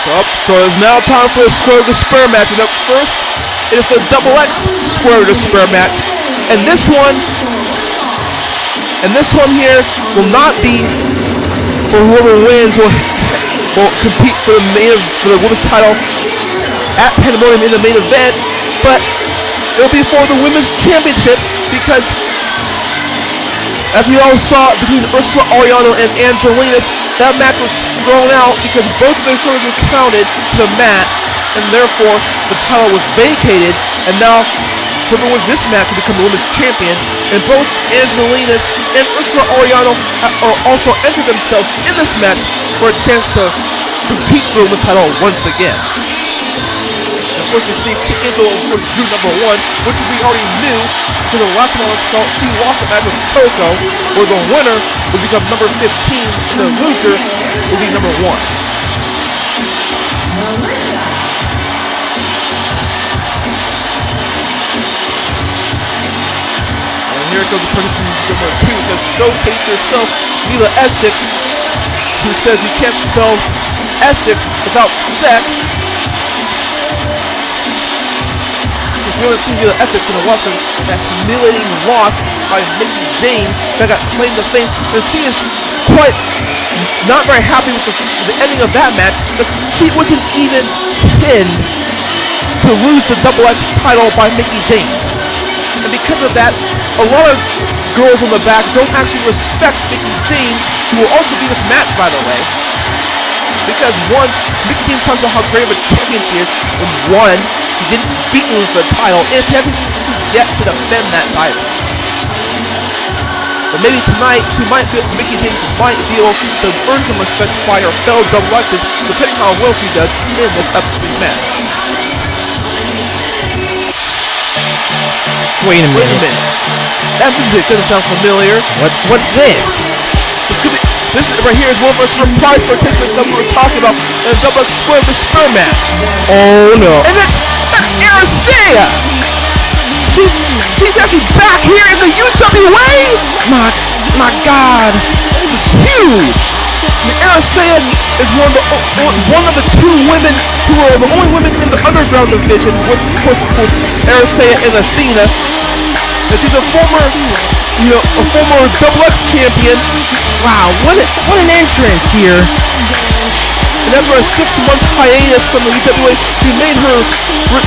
So it's now time for the Square of Despare match. And up first, it is the Double X Square of Despare match. And this one here will not be for whoever wins will compete for the women's title at PandaMonium in the main event, but it'll be for the women's championship because, as we all saw between Ursula Areano and Angelinas, that match was thrown out because both of their shoulders were counted to the mat, and therefore the title was vacated, and now whoever wins this match will become the women's champion, and both Angelinas and Ursula Areano also entered themselves in this match for a chance to compete for the women's title once again. And of course, we see Kick Angel for June #1, which we already knew because the last time she lost a match with Coco, where the winner would become number 15 and the loser would be number 1. Here comes the person number 2, the showcase herself, Mila Essex, who says you can't spell Essex without sex. Because we haven't seen Mila Essex in a while since that humiliating loss by Mickie James that got claimed to fame, and she is quite not very happy with the ending of that match because she wasn't even pinned to lose the Double X title by Mickie James. And because of that, a lot of girls on the back don't actually respect Mickie James, who will also be this match, by the way. Because once Mickie James talks about how great of a champion she is, and one, he didn't beat me for the title, and she hasn't even yet to defend that title. But maybe tonight, Mickie James might be able to earn some respect by her fellow Double X's, depending on how well she does in this upcoming match. Wait a minute. That music doesn't sound familiar. What's this? This right here is one of our surprise participants that we were talking about in the Double X Square of Despare match. Oh no! And that's Ursula. She's actually back here in the UWA. My God, this is huge. Ursula is one of the two women who are the only women in the underground division, with of course Ursula and Athena. And she's a former Double X champion. Wow, what an entrance here. And after a 6-month hiatus from the UWA,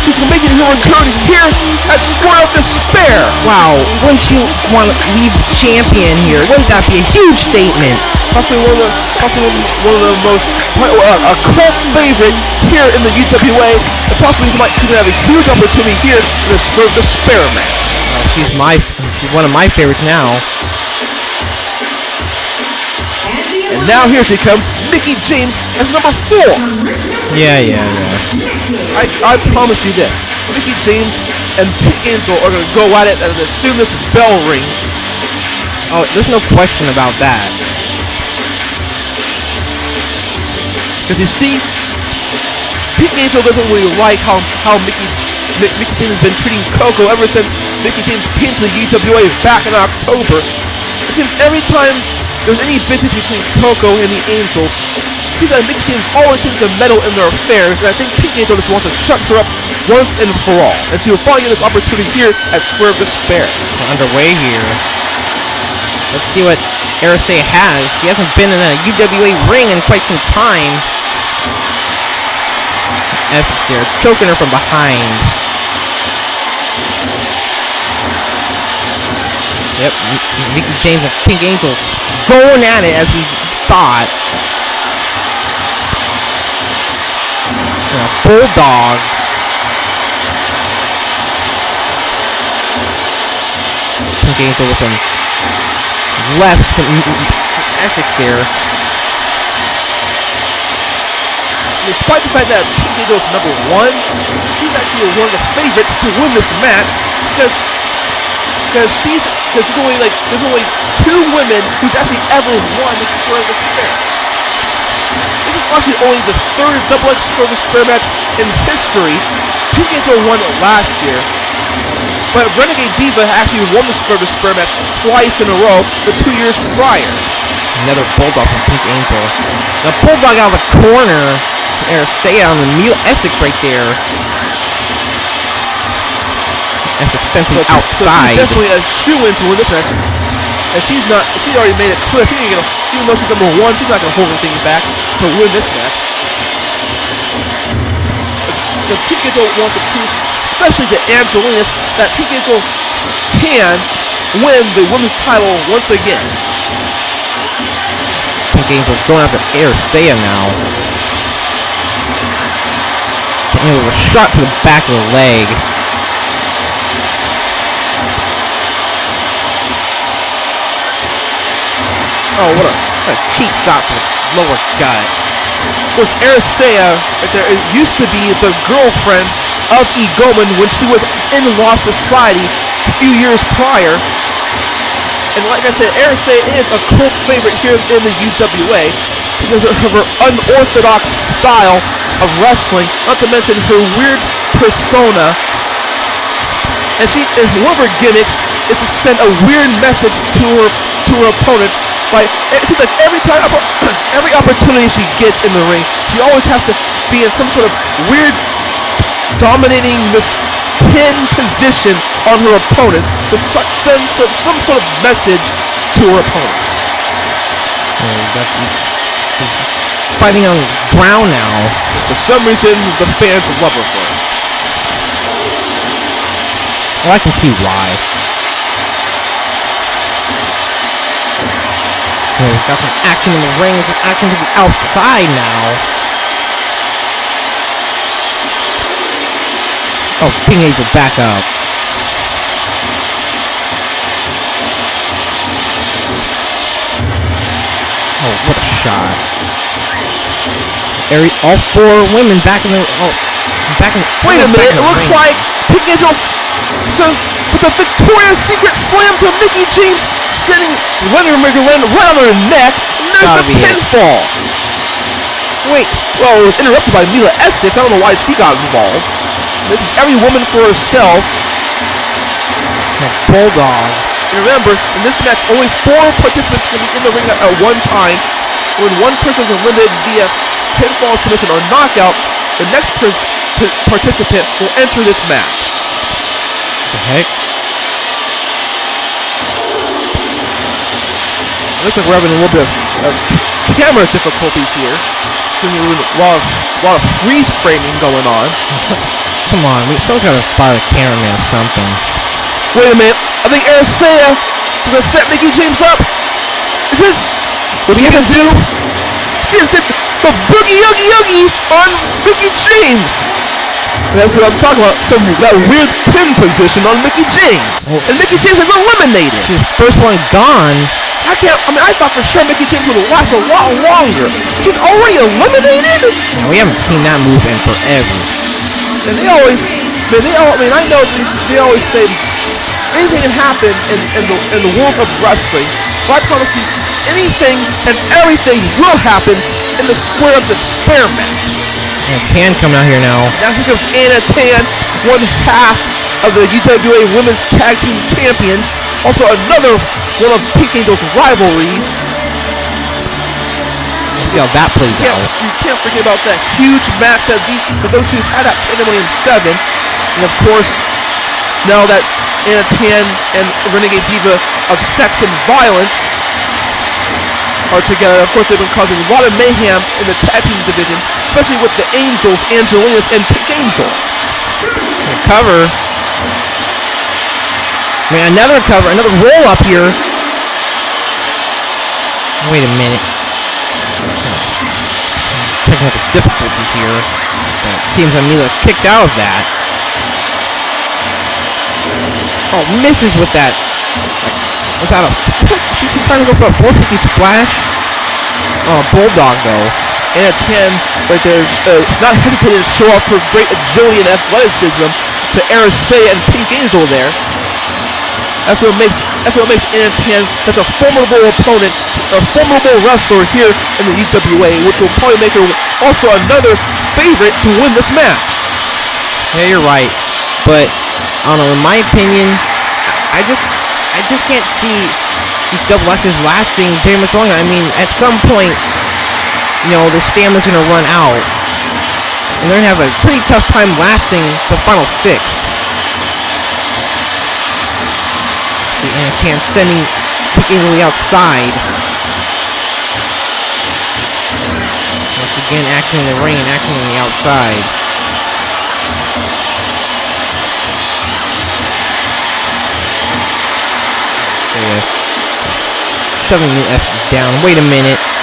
she's making her return here at Square of Despare. Wow, wouldn't she want to leave the champion here? Wouldn't that be a huge statement? Possibly one of the most a cult favorite here in the UWA, and possibly she's gonna have a huge opportunity here in the Square of Despare match. She's one of my favorites now. And now here she comes, Mickie James as number 4. Yeah. I promise you this, Mickie James and Kick Angel are gonna go at it as soon as this bell rings. Oh, there's no question about that. Because you see, Kick Angel doesn't really like how Mickie James has been treating Coco ever since Mickie James came to the UWA back in October. It seems every time there's any business between Coco and the Angels, it seems like Mickie James always seems to meddle in their affairs, and I think Kick Angel just wants to shut her up once and for all. And so you'll finally get this opportunity here at Square of Despare. We're underway here. Let's see what Ursula has. She hasn't been in a UWA ring in quite some time. Essex there, choking her from behind. Yep, Mickie James and Pink Angel going at it as we thought. And a bulldog. Pink Angel with some left, some Essex there. Despite the fact that Pink Angel is number 1, she's actually one of the favorites to win this match because there's only 2 women who's actually ever won the Square of Despare. This is actually only the 3rd Double X Square of Despare match in history. Pink Angel won it last year, but Renegade Diva actually won the Square of Despare match twice in a row the 2 years prior. Another bulldog from Pink Angel. The bulldog out of the corner. Arisea on the Mila Essex right there. Essex sent to the outside. So she's definitely a shoe-in to win this match. And she's already made it clear. She ain't gonna, even though she's number 1, she's not going to hold anything back to win this match. Because Pink Angel wants to prove, especially to Angelinas, that Pink Angel can win the women's title once again. Pink Angel going after Arisea now. With a shot to the back of the leg. Oh, what a cheap shot to the lower gut. Of course, Arisea right there, it used to be the girlfriend of Egoman when she was in Law Society a few years prior. And like I said, Arisea is a cult favorite here in the UWA because of her unorthodox style of wrestling, not to mention her weird persona. And one of her gimmicks is to send a weird message to her opponents. Like, it seems like every opportunity she gets in the ring, she always has to be in some sort of weird, dominating this pin position on her opponents to send some sort of message to her opponents. Fighting on the ground now. For some reason, the fans love her for it. Well, I can see why. Oh, we've got some action in the ring and some action to the outside now. Oh, Pink Angel back up. Oh, what a shot. All 4 women back in the... Wait a minute, it looks like Pink Angel is going to put the Victoria's Secret slam to Mickie James, sending Leonard McGlynn right on her neck, and there's the pinfall. Wait, well, it was interrupted by Mila Essex. I don't know why she got involved. This is every woman for herself. Bulldog. And remember, in this match, only 4 participants can be in the ring at one time. When one person is eliminated via pinfall, submission, or knockout, the next participant will enter this match. Okay. Looks like we're having a little bit of camera difficulties here. So a lot of freeze framing going on. Come on, someone's got to fire the cameraman or something. Wait a minute, I think Arisea is going to set Mickie James up. Is this what she can do? She just did the boogie oogie oogie on Mickie James. That's what I'm talking about, that weird pin position on Mickie James. And Mickie James is eliminated. She's the first one gone. I thought for sure Mickie James would last a lot longer. She's already eliminated? Yeah, we haven't seen that move in forever. And I know they always say anything can happen in the world of wrestling, but I promise you, anything and everything will happen in the Square of Despair match. Yeah, Tan coming out here now. Now here comes Anna Tan, one half of the UWA Women's Tag Team Champions. Also another one of Pink Angel's rivalries. Let's see how that plays out. You can't forget about that huge match that those who had at PandaMonium 7. And of course, now that Anna Tan and Renegade Diva of Sex and Violence are together, of course they've been causing a lot of mayhem in the tag team division, especially with the Angels, Angelinas, and Pink Angel. Cover. Man, another cover, another roll up here. Wait a minute. Technical difficulties here. It seems Amila kicked out of that. Oh, misses with that. She's trying to go for a 450 splash. Oh, Bulldog though. And a 10 right there, not hesitating to show off her great agility and athleticism to Arisea and Pink Angel there. That's what makes Anna Tan such a formidable opponent, a formidable wrestler here in the UWA, which will probably make her also another favorite to win this match. Yeah, you're right. But I don't know. In my opinion, I just can't see these double X's lasting very much longer. I mean, at some point, their stamina's gonna run out. And they're going to have a pretty tough time lasting the final 6. See, Anatan picking to the outside. Once again, action in the ring and action on the outside. So, shoving the Estes down. Wait a minute.